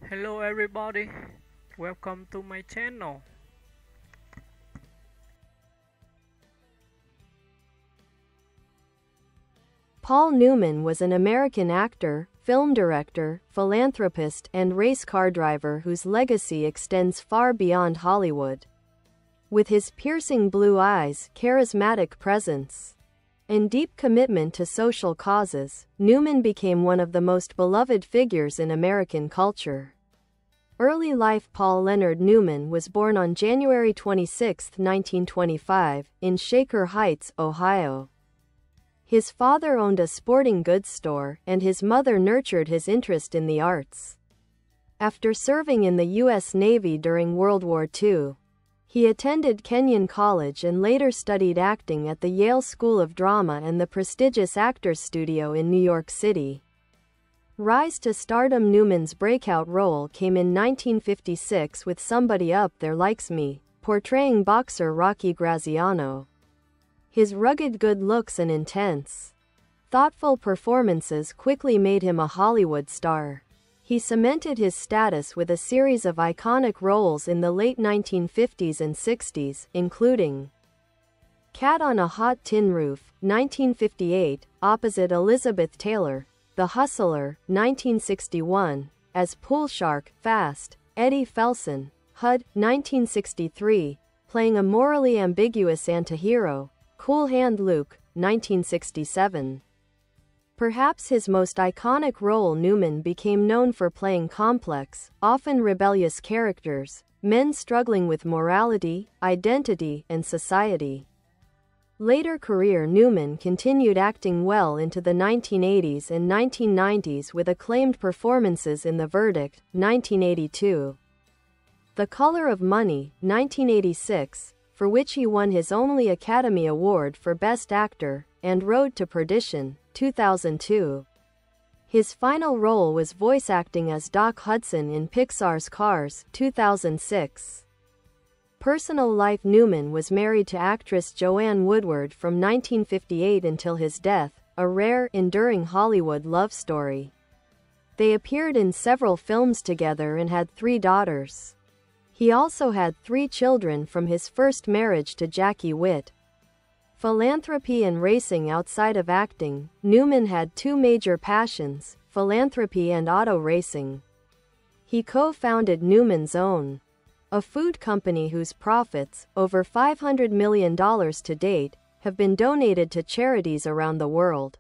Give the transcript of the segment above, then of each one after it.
Hello everybody, welcome to my channel. Paul Newman was an American actor, film director, philanthropist, and race car driver whose legacy extends far beyond Hollywood. With his piercing blue eyes, charismatic presence, and deep commitment to social causes, Newman became one of the most beloved figures in American culture. Early life. Paul Leonard Newman was born on January 26, 1925, in Shaker Heights, Ohio. His father owned a sporting goods store, and his mother nurtured his interest in the arts. After serving in the U.S. Navy during World War II, he attended Kenyon College and later studied acting at the Yale School of Drama and the prestigious Actors Studio in New York City. Rise to stardom. Newman's breakout role came in 1956 with Somebody Up There Likes Me, portraying boxer Rocky Graziano. His rugged good looks and intense, thoughtful performances quickly made him a Hollywood star. He cemented his status with a series of iconic roles in the late 1950s and 60s, including Cat on a Hot Tin Roof, 1958, opposite Elizabeth Taylor; The Hustler, 1961, as Pool Shark, Fast, Eddie Felson; HUD, 1963, playing a morally ambiguous antihero; Cool Hand Luke, 1967. Perhaps his most iconic role. Newman became known for playing complex, often rebellious characters, men struggling with morality, identity, and society. Later career. Newman continued acting well into the 1980s and 1990s with acclaimed performances in The Verdict, 1982, The Color of Money, 1986, for which he won his only Academy Award for Best Actor, and Road to Perdition, 2002. His final role was voice acting as Doc Hudson in Pixar's Cars, 2006. Personal life. Newman was married to actress Joanne Woodward from 1958 until his death, a rare, enduring Hollywood love story. They appeared in several films together and had 3 daughters. He also had 3 children from his first marriage to Jackie Witt. Philanthropy and racing. Outside of acting, Newman had 2 major passions: philanthropy and auto racing. He co-founded Newman's Own, a food company whose profits, over $500 million to date, have been donated to charities around the world.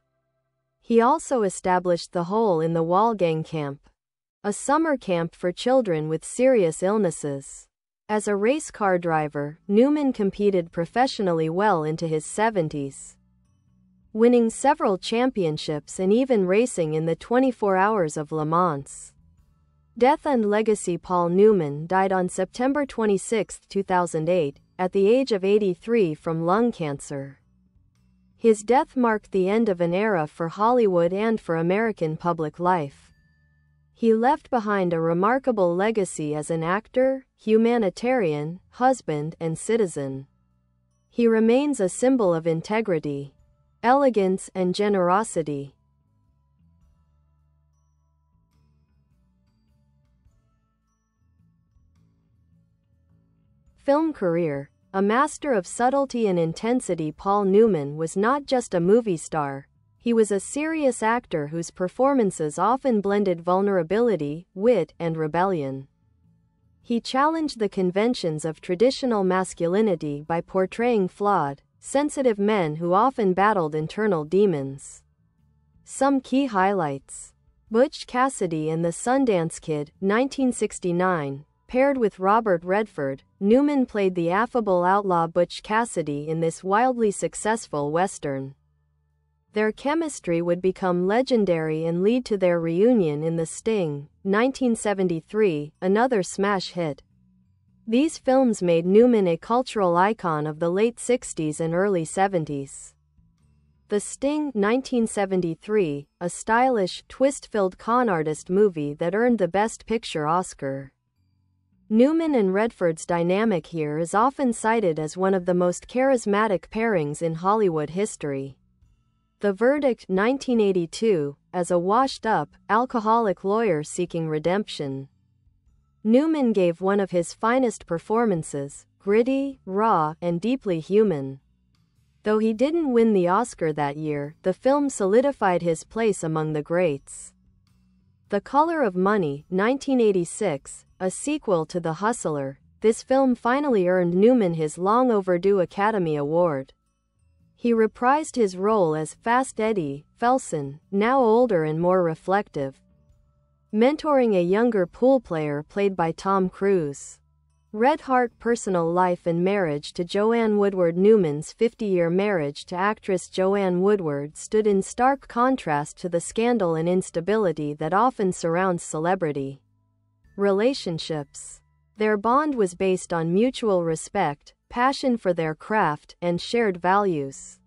He also established the Hole in the Wall Gang Camp, a summer camp for children with serious illnesses. As a race car driver, Newman competed professionally well into his 70s, winning several championships and even racing in the 24 Hours of Le Mans. Death and legacy. Paul Newman died on September 26, 2008, at the age of 83 from lung cancer. His death marked the end of an era for Hollywood and for American public life. He left behind a remarkable legacy as an actor, humanitarian, husband, and citizen. He remains a symbol of integrity, elegance, and generosity. Film career. A master of subtlety and intensity, Paul Newman was not just a movie star. He was a serious actor whose performances often blended vulnerability, wit, and rebellion. He challenged the conventions of traditional masculinity by portraying flawed, sensitive men who often battled internal demons. Some key highlights: Butch Cassidy and the Sundance Kid, 1969. Paired with Robert Redford, Newman played the affable outlaw Butch Cassidy in this wildly successful Western. Their chemistry would become legendary and lead to their reunion in The Sting, 1973, another smash hit. These films made Newman a cultural icon of the late 60s and early 70s. The Sting, 1973, a stylish, twist-filled con artist movie that earned the Best Picture Oscar. Newman and Redford's dynamic here is often cited as one of the most charismatic pairings in Hollywood history. The Verdict, 1982, as a washed-up, alcoholic lawyer seeking redemption. Newman gave one of his finest performances, gritty, raw, and deeply human. Though he didn't win the Oscar that year, the film solidified his place among the greats. The Color of Money, 1986, a sequel to The Hustler, this film finally earned Newman his long-overdue Academy Award. He reprised his role as Fast Eddie Felson, now older and more reflective, mentoring a younger pool player played by Tom Cruise. Red Heart. Personal life and marriage to Joanne Woodward. Newman's 50-year marriage to actress Joanne Woodward stood in stark contrast to the scandal and instability that often surrounds celebrity relationships. Their bond was based on mutual respect, passion for their craft, and shared values.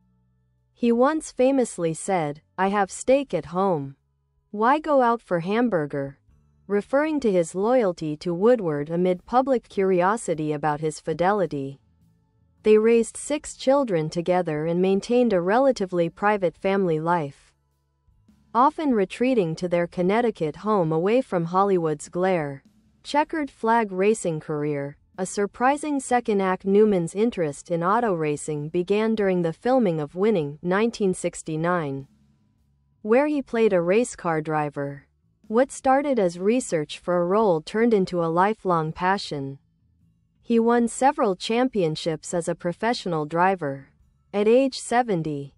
He once famously said, "I have steak at home. Why go out for hamburger?" referring to his loyalty to Woodward amid public curiosity about his fidelity. They raised 6 children together and maintained a relatively private family life, often retreating to their Connecticut home away from Hollywood's glare. Checkered flag racing career. A surprising second act. Newman's interest in auto racing began during the filming of Winning, 1969, where he played a race car driver. What started as research for a role turned into a lifelong passion. He won several championships as a professional driver. At age 70,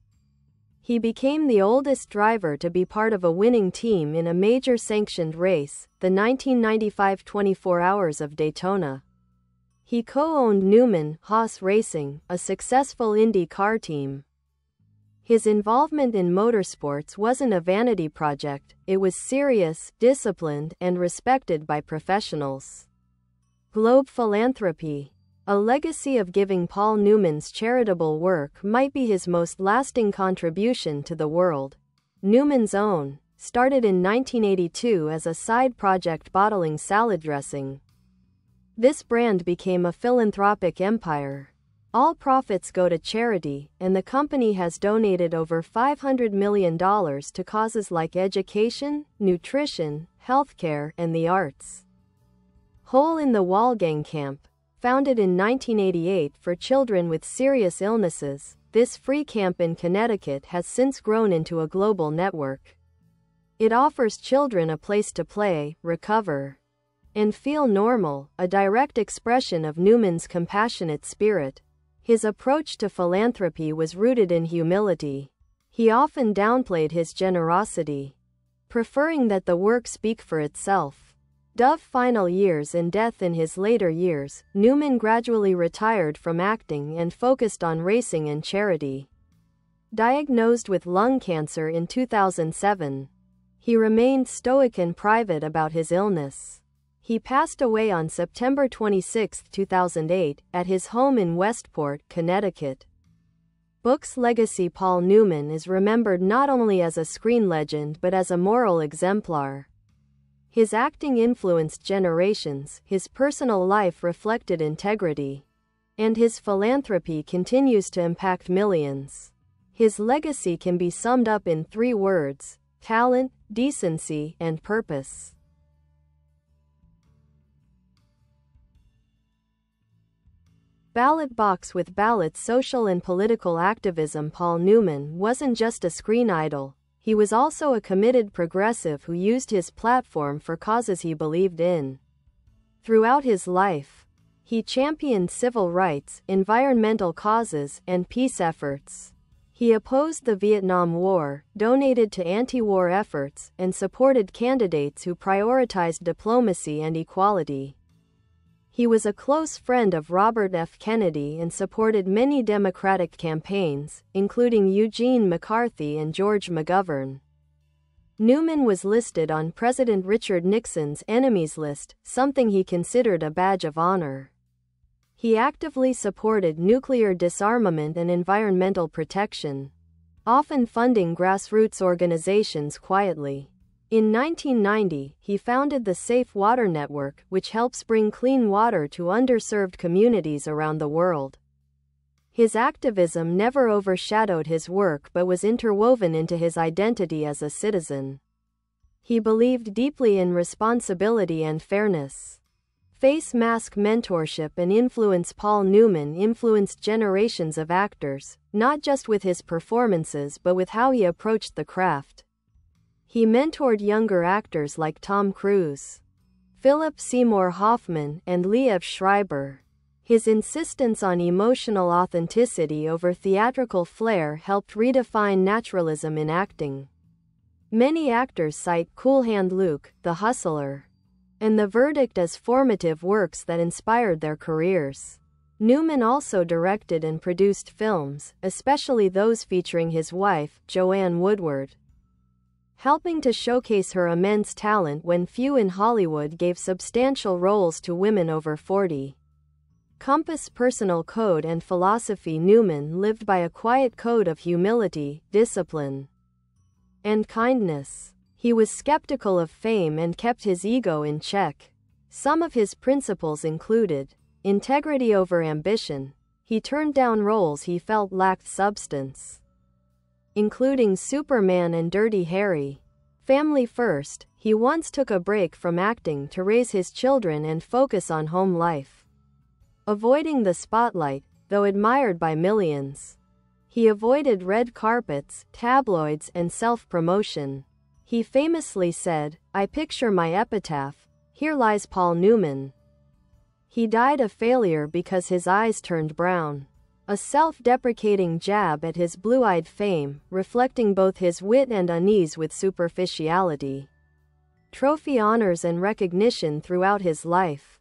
he became the oldest driver to be part of a winning team in a major sanctioned race, the 1995 24 Hours of Daytona. He co-owned Newman Haas Racing, a successful Indy car team. His involvement in motorsports wasn't a vanity project, it was serious, disciplined, and respected by professionals. Globe philanthropy. A legacy of giving. Paul Newman's charitable work might be his most lasting contribution to the world. Newman's Own started in 1982 as a side project bottling salad dressing. This brand became a philanthropic empire. All profits go to charity, and the company has donated over $500 million to causes like education, nutrition, healthcare, and the arts. Hole in the Wall Gang Camp. Founded in 1988 for children with serious illnesses, this free camp in Connecticut has since grown into a global network. It offers children a place to play, recover, and feel normal, a direct expression of Newman's compassionate spirit. His approach to philanthropy was rooted in humility. He often downplayed his generosity, preferring that the work speak for itself. Dove final years and death. In his later years, Newman gradually retired from acting and focused on racing and charity. Diagnosed with lung cancer in 2007, he remained stoic and private about his illness. He passed away on September 26, 2008, at his home in Westport, Connecticut. Books. Legacy. Paul Newman is remembered not only as a screen legend but as a moral exemplar. His acting influenced generations, his personal life reflected integrity, and his philanthropy continues to impact millions. His legacy can be summed up in 3 words: talent, decency, and purpose. Ballot box. With ballots. Social and political activism. Paul Newman wasn't just a screen idol. He was also a committed progressive who used his platform for causes he believed in. Throughout his life, he championed civil rights, environmental causes, and peace efforts. He opposed the Vietnam War, donated to anti-war efforts, and supported candidates who prioritized diplomacy and equality. He was a close friend of Robert F. Kennedy and supported many Democratic campaigns, including Eugene McCarthy and George McGovern. Newman was listed on President Richard Nixon's enemies list, something he considered a badge of honor. He actively supported nuclear disarmament and environmental protection, often funding grassroots organizations quietly. In 1990, he founded the Safe Water Network, which helps bring clean water to underserved communities around the world. His activism never overshadowed his work but was interwoven into his identity as a citizen. He believed deeply in responsibility and fairness. face mask mentorship and influence. Paul Newman influenced generations of actors, not just with his performances but with how he approached the craft. He mentored younger actors like Tom Cruise, Philip Seymour Hoffman, and Liev Schreiber. His insistence on emotional authenticity over theatrical flair helped redefine naturalism in acting. Many actors cite Cool Hand Luke, The Hustler, and The Verdict as formative works that inspired their careers. Newman also directed and produced films, especially those featuring his wife, Joanne Woodward, helping to showcase her immense talent when few in Hollywood gave substantial roles to women over 40. Compass personal code and philosophy. Newman lived by a quiet code of humility, discipline, and kindness. He was skeptical of fame and kept his ego in check. Some of his principles included integrity over ambition. He turned down roles he felt lacked substance, including Superman and Dirty Harry. Family first. He once took a break from acting to raise his children and focus on home life, avoiding the spotlight, though admired by millions. He avoided red carpets, tabloids, and self-promotion. He famously said, "I picture my epitaph, here lies Paul Newman." He died a failure because his eyes turned brown. A self-deprecating jab at his blue-eyed fame, reflecting both his wit and unease with superficiality. Trophy honors and recognition throughout his life.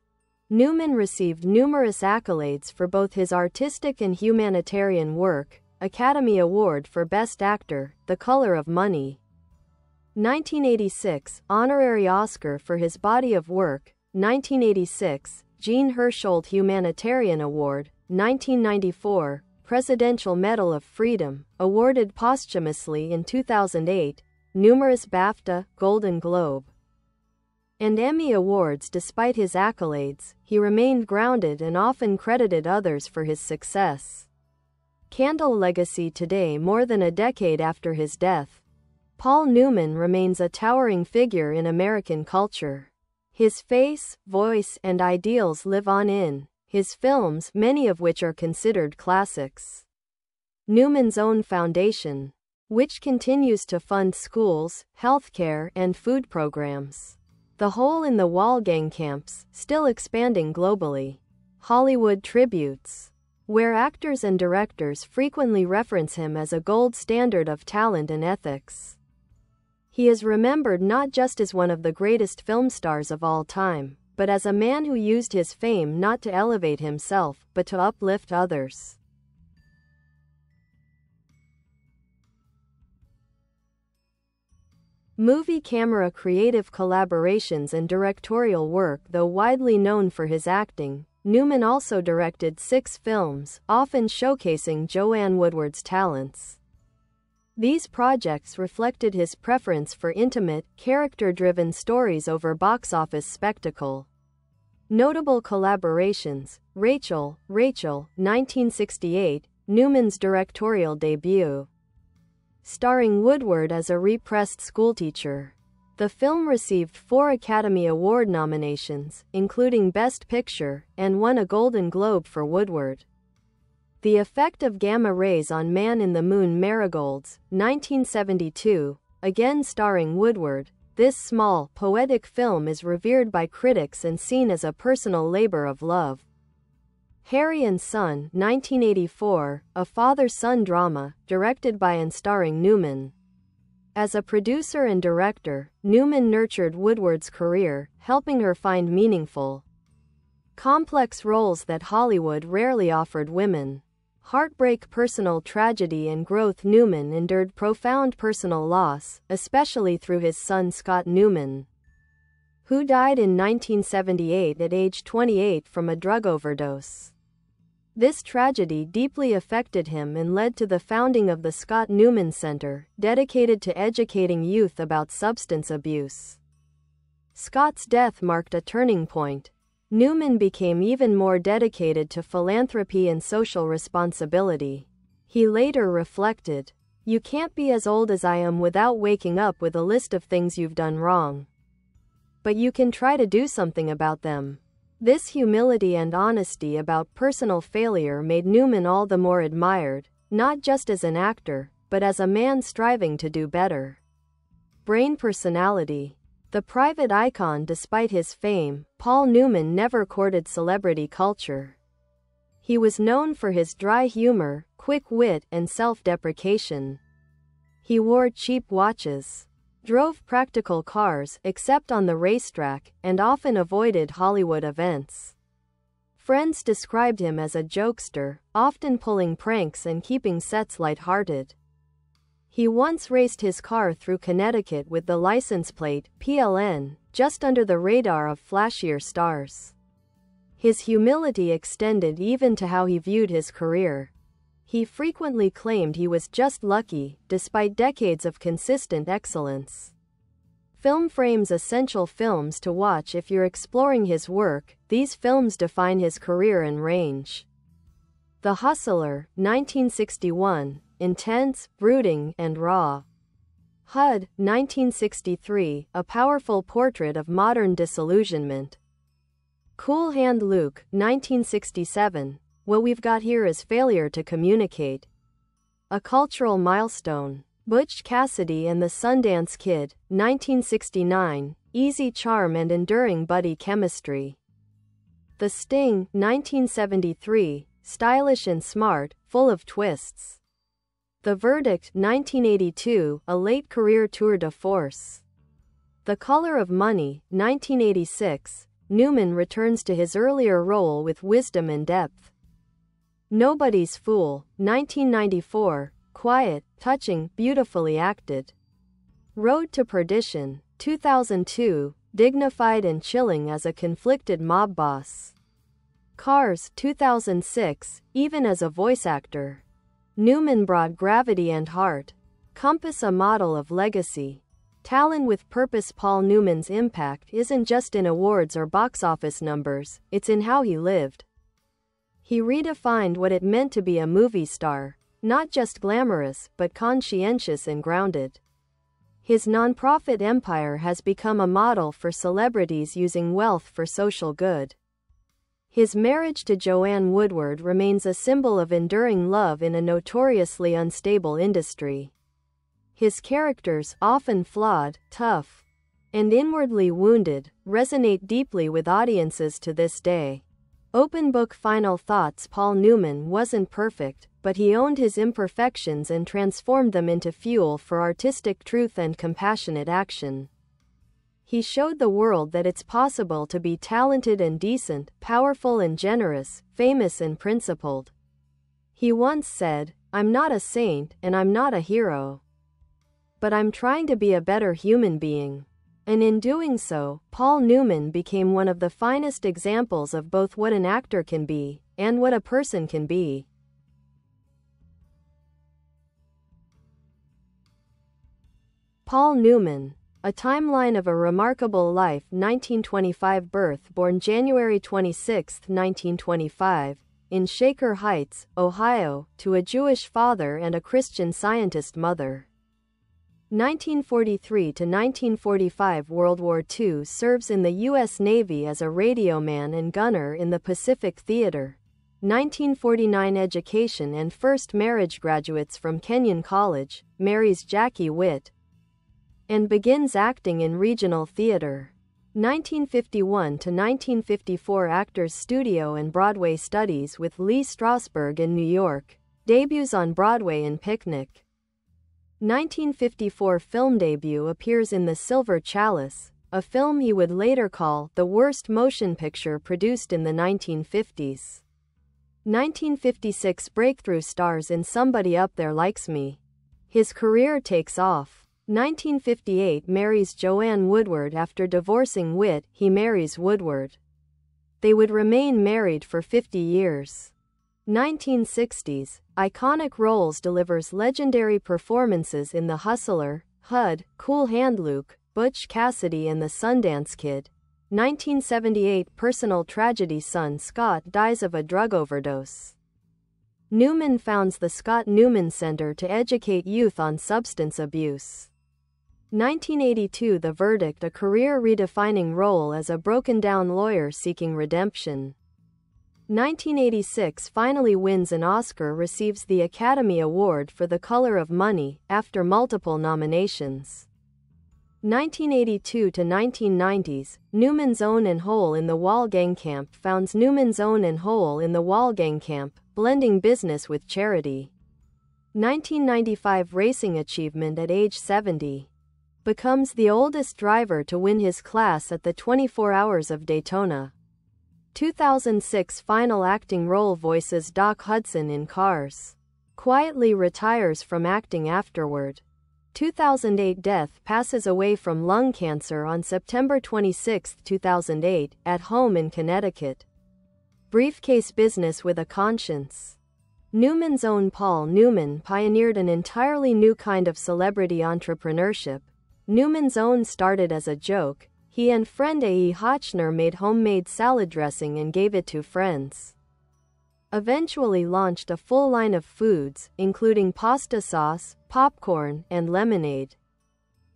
Newman received numerous accolades for both his artistic and humanitarian work. Academy Award for Best Actor, The Color of Money. 1986, Honorary Oscar for his body of work. 1986, Jean Hersholt Humanitarian Award. 1994, Presidential Medal of Freedom, awarded posthumously in 2008, numerous BAFTA, Golden Globe, and Emmy Awards. Despite his accolades, he remained grounded and often credited others for his success. Candle legacy today. More than a decade after his death, Paul Newman remains a towering figure in American culture. His face, voice, and ideals live on in his films, many of which are considered classics. Newman's own foundation, which continues to fund schools, healthcare, and food programs. The Hole in the Wall gang camps, still expanding globally. Hollywood tributes, where actors and directors frequently reference him as a gold standard of talent and ethics. He is remembered not just as one of the greatest film stars of all time, but as a man who used his fame not to elevate himself, but to uplift others. Movie camera creative collaborations and directorial work. Though widely known for his acting, Newman also directed 6 films, often showcasing Joanne Woodward's talents. These projects reflected his preference for intimate, character-driven stories over box office spectacle. Notable collaborations: Rachel, 1968, Newman's directorial debut, starring Woodward as a repressed schoolteacher. The film received 4 Academy Award nominations, including Best Picture, and won a Golden Globe for Woodward. The Effect of Gamma Rays on Man in the Moon Marigolds, 1972, again starring Woodward. This small, poetic film is revered by critics and seen as a personal labor of love. Harry and Son, 1984, a father-son drama, directed by and starring Newman. As a producer and director, Newman nurtured Woodward's career, helping her find meaningful, complex roles that Hollywood rarely offered women. Heartbreak, personal tragedy, and growth. Newman endured profound personal loss, especially through his son Scott Newman, who died in 1978 at age 28 from a drug overdose. This tragedy deeply affected him and led to the founding of the Scott Newman Center, dedicated to educating youth about substance abuse. Scott's death marked a turning point. Newman became even more dedicated to philanthropy and social responsibility. He later reflected, "You can't be as old as I am without waking up with a list of things you've done wrong. But you can try to do something about them." This humility and honesty about personal failure made Newman all the more admired, not just as an actor, but as a man striving to do better. Brain personality. The private icon. Despite his fame, Paul Newman never courted celebrity culture. He was known for his dry humor, quick wit, and self-deprecation. He wore cheap watches, drove practical cars except on the racetrack, and often avoided Hollywood events. Friends described him as a jokester, often pulling pranks and keeping sets lighthearted. He once raced his car through Connecticut with the license plate PLN, just under the radar of flashier stars. His humility extended even to how he viewed his career. He frequently claimed he was just lucky, despite decades of consistent excellence. Film frames. Essential films to watch if you're exploring his work. These films define his career and range. The Hustler, 1961, intense, brooding, and raw. HUD, 1963, a powerful portrait of modern disillusionment. Cool Hand Luke, 1967, what we've got here is failure to communicate. A cultural milestone. Butch Cassidy and the Sundance Kid, 1969, easy charm and enduring buddy chemistry. The Sting, 1973, stylish and smart, full of twists. The Verdict, 1982, a late career tour de force. The Color of Money, 1986, Newman returns to his earlier role with wisdom and depth. Nobody's Fool, 1994, quiet, touching, beautifully acted. Road to Perdition, 2002, dignified and chilling as a conflicted mob boss. Cars, 2006, even as a voice actor. Newman brought gravity and heart. Compass, a model of legacy. Talent with purpose. Paul Newman's impact isn't just in awards or box office numbers, it's in how he lived. He redefined what it meant to be a movie star, not just glamorous, but conscientious and grounded. His nonprofit empire has become a model for celebrities using wealth for social good. His marriage to Joanne Woodward remains a symbol of enduring love in a notoriously unstable industry. His characters, often flawed, tough, and inwardly wounded, resonate deeply with audiences to this day. Open book. Final thoughts. Paul Newman wasn't perfect, but he owned his imperfections and transformed them into fuel for artistic truth and compassionate action. He showed the world that it's possible to be talented and decent, powerful and generous, famous and principled. He once said, "I'm not a saint, and I'm not a hero. But I'm trying to be a better human being." And in doing so, Paul Newman became one of the finest examples of both what an actor can be, and what a person can be. Paul Newman. A Timeline of a Remarkable Life. 1925 birth, born January 26, 1925, in Shaker Heights, Ohio, to a Jewish father and a Christian Scientist mother. 1943 to 1945. World War II. Serves in the U.S. Navy as a radioman and gunner in the Pacific Theater. 1949. Education and first marriage. Graduates from Kenyon College, marries Jackie Witt, and begins acting in regional theater. 1951 to 1954. Actors Studio and Broadway studies with Lee Strasberg in New York. Debuts on Broadway in Picnic. 1954 film debut. Appears in The Silver Chalice, a film he would later call the worst motion picture produced in the 1950s. 1956 breakthrough. Stars in Somebody Up There Likes Me. His career takes off. 1958 marries Joanne Woodward. After divorcing Witt, he marries Woodward. They would remain married for 50 years. 1960s, iconic roles. Delivers legendary performances in The Hustler, HUD, Cool Hand Luke, Butch Cassidy and the Sundance Kid. 1978 personal tragedy. Son Scott dies of a drug overdose. Newman founds the Scott Newman Center to educate youth on substance abuse. 1982 The Verdict, a career-redefining role as a broken-down lawyer seeking redemption. 1986 Finally wins an Oscar, receives the Academy Award for The Color of Money, after multiple nominations. 1982 to 1990s, Newman's Own and Hole in the Wall Gang Camp founds Newman's Own and Hole in the Wall Gang Camp, blending business with charity. 1995 Racing achievement at age 70. Becomes the oldest driver to win his class at the 24 Hours of Daytona. 2006 Final acting role, voices Doc Hudson in Cars. Quietly retires from acting afterward. 2008 Death, passes away from lung cancer on September 26, 2008, at home in Connecticut. Briefcase business with a conscience. Newman's Own Paul Newman pioneered an entirely new kind of celebrity entrepreneurship. Newman's Own started as a joke. He and friend A.E. Hotchner made homemade salad dressing and gave it to friends. Eventually launched a full line of foods, including pasta sauce, popcorn, and lemonade.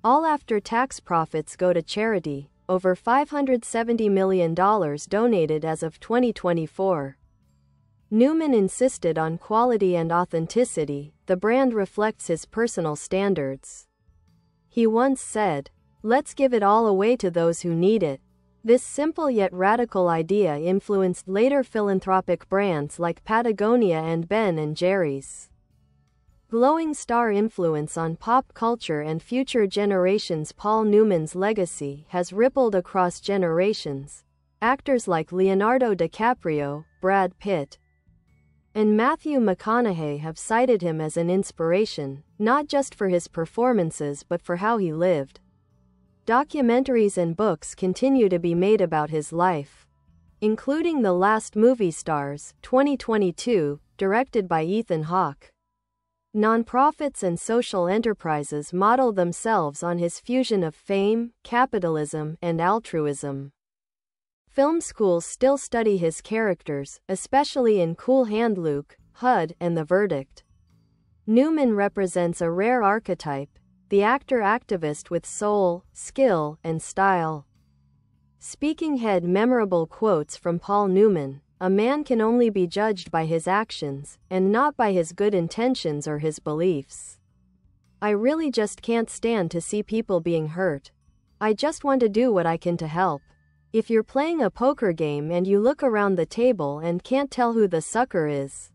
All after-tax profits go to charity, over $570 million donated as of 2024. Newman insisted on quality and authenticity. The brand reflects his personal standards. He once said, "Let's give it all away to those who need it." This simple yet radical idea influenced later philanthropic brands like Patagonia and Ben & Jerry's. Glowing star influence on pop culture and future generations. Paul Newman's legacy has rippled across generations. Actors like Leonardo DiCaprio, Brad Pitt, and Matthew McConaughey have cited him as an inspiration, not just for his performances but for how he lived. Documentaries and books continue to be made about his life, including The Last Movie Stars, 2022, directed by Ethan Hawke. Nonprofits and social enterprises model themselves on his fusion of fame, capitalism, and altruism. Film schools still study his characters, especially in Cool Hand Luke, HUD, and The Verdict. Newman represents a rare archetype, the actor-activist with soul, skill, and style. Speaking head, memorable quotes from Paul Newman: "A man can only be judged by his actions, and not by his good intentions or his beliefs. I really just can't stand to see people being hurt. I just want to do what I can to help. If you're playing a poker game and you look around the table and can't tell who the sucker is,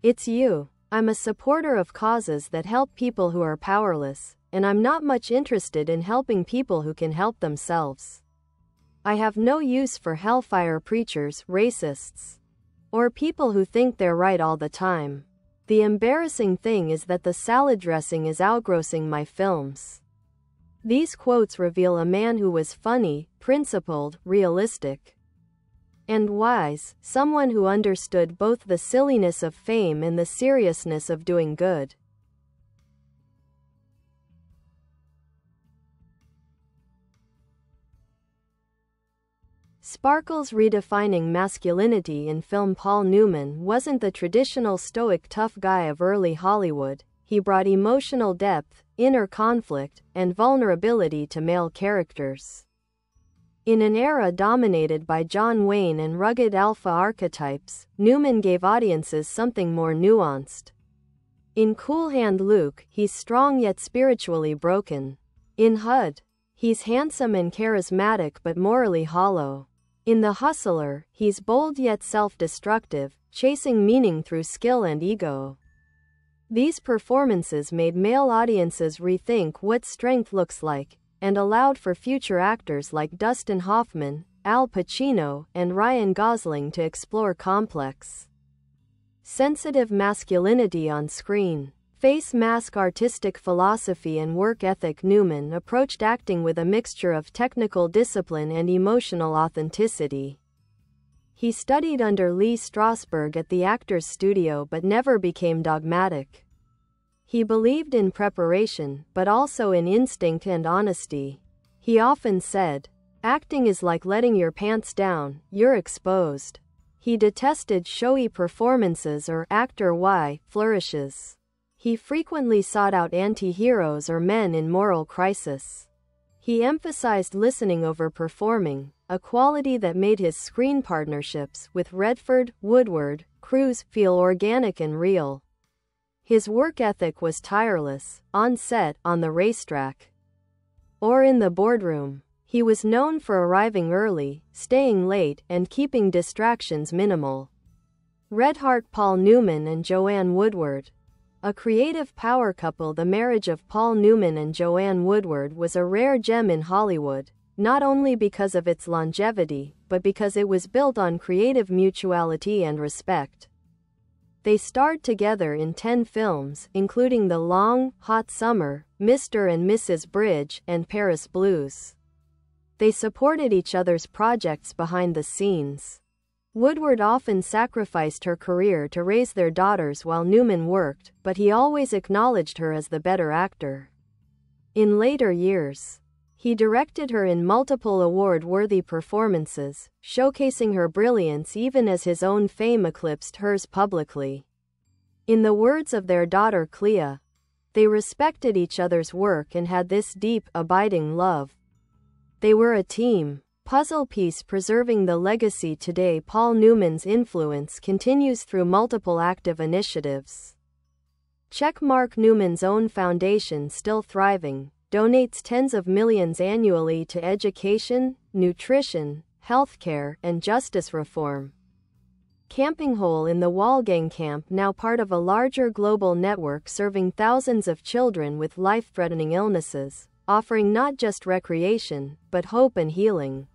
it's you. I'm a supporter of causes that help people who are powerless, and I'm not much interested in helping people who can help themselves. I have no use for hellfire preachers, racists, or people who think they're right all the time. The embarrassing thing is that the salad dressing is outgrossing my films." These quotes reveal a man who was funny, principled, realistic, and wise, someone who understood both the silliness of fame and the seriousness of doing good. Sparkles redefining masculinity in film. Paul Newman wasn't the traditional stoic tough guy of early Hollywood. He brought emotional depth, inner conflict, and vulnerability to male characters. In an era dominated by John Wayne and rugged alpha archetypes, Newman gave audiences something more nuanced. In Cool Hand Luke, he's strong yet spiritually broken. In HUD, he's handsome and charismatic but morally hollow. In The Hustler, he's bold yet self-destructive, chasing meaning through skill and ego. These performances made male audiences rethink what strength looks like, and allowed for future actors like Dustin Hoffman, Al Pacino, and Ryan Gosling to explore complex, sensitive masculinity on screen. Face mask, artistic philosophy and work ethic. Newman approached acting with a mixture of technical discipline and emotional authenticity. He studied under Lee Strasberg at the Actors Studio but never became dogmatic. He believed in preparation, but also in instinct and honesty. He often said, "Acting is like letting your pants down, you're exposed." He detested showy performances or actor Y flourishes. He frequently sought out anti-heroes or men in moral crisis. He emphasized listening over performing, a quality that made his screen partnerships with Redford, Woodward, Cruise feel organic and real. His work ethic was tireless, on set, on the racetrack, or in the boardroom. He was known for arriving early, staying late, and keeping distractions minimal. Red Heart Paul Newman and Joanne Woodward. A creative power couple, the marriage of Paul Newman and Joanne Woodward was a rare gem in Hollywood, not only because of its longevity, but because it was built on creative mutuality and respect. They starred together in 10 films, including The Long, Hot Summer, Mr. and Mrs. Bridge, and Paris Blues. They supported each other's projects behind the scenes. Woodward often sacrificed her career to raise their daughters while Newman worked, but he always acknowledged her as the better actor. In later years, he directed her in multiple award-worthy performances, showcasing her brilliance even as his own fame eclipsed hers publicly. In the words of their daughter Clea, they respected each other's work and had this deep, abiding love. They were a team, puzzle piece preserving the legacy today. Paul Newman's influence continues through multiple active initiatives. Checkmark Newman's own foundation, still thriving, donates tens of millions annually to education, nutrition, healthcare, and justice reform. Camping Hole in the Wall Gang Camp, now part of a larger global network serving thousands of children with life-threatening illnesses, offering not just recreation, but hope and healing.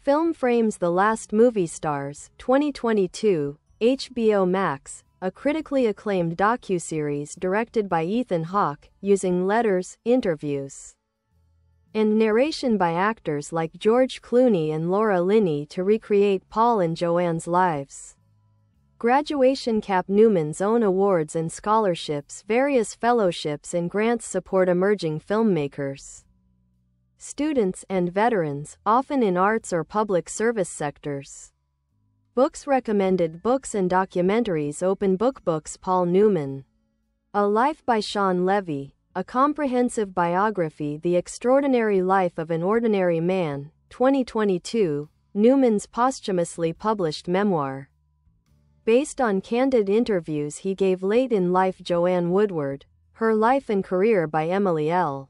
Film Frames The Last Movie Stars, 2022, HBO Max, a critically acclaimed docuseries directed by Ethan Hawke, using letters, interviews, and narration by actors like George Clooney and Laura Linney to recreate Paul and Joanne's lives. Graduation Cap Newman's own awards and scholarships, various fellowships and grants support emerging filmmakers, students, and veterans, often in arts or public service sectors. Books recommended. Books and documentaries. Open Book Books. Paul Newman, A Life by Sean Levy, a comprehensive biography. The Extraordinary Life of an Ordinary Man, 2022, Newman's posthumously published memoir. Based on candid interviews he gave late in life. Joanne Woodward, Her Life and Career by Emily L.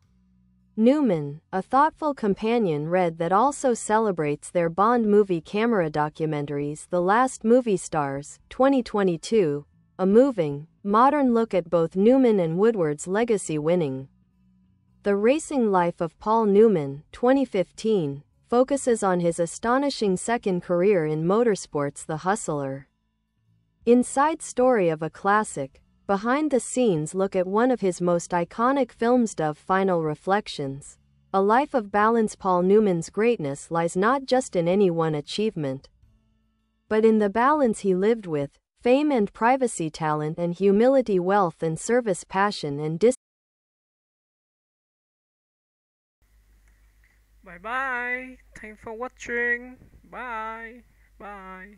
Newman, a thoughtful companion read that also celebrates their Bond movie camera documentaries. The Last Movie Stars, 2022, a moving, modern look at both Newman and Woodward's legacy. Winning The Racing Life of Paul Newman, 2015, focuses on his astonishing second career in motorsports. The Hustler Inside Story of a Classic, behind-the-scenes look at one of his most iconic films. Dove Final Reflections, A Life of Balance. Paul Newman's greatness lies not just in any one achievement, but in the balance he lived with fame and privacy, talent and humility, wealth and service, passion and Bye bye. Thanks for watching. Bye. Bye.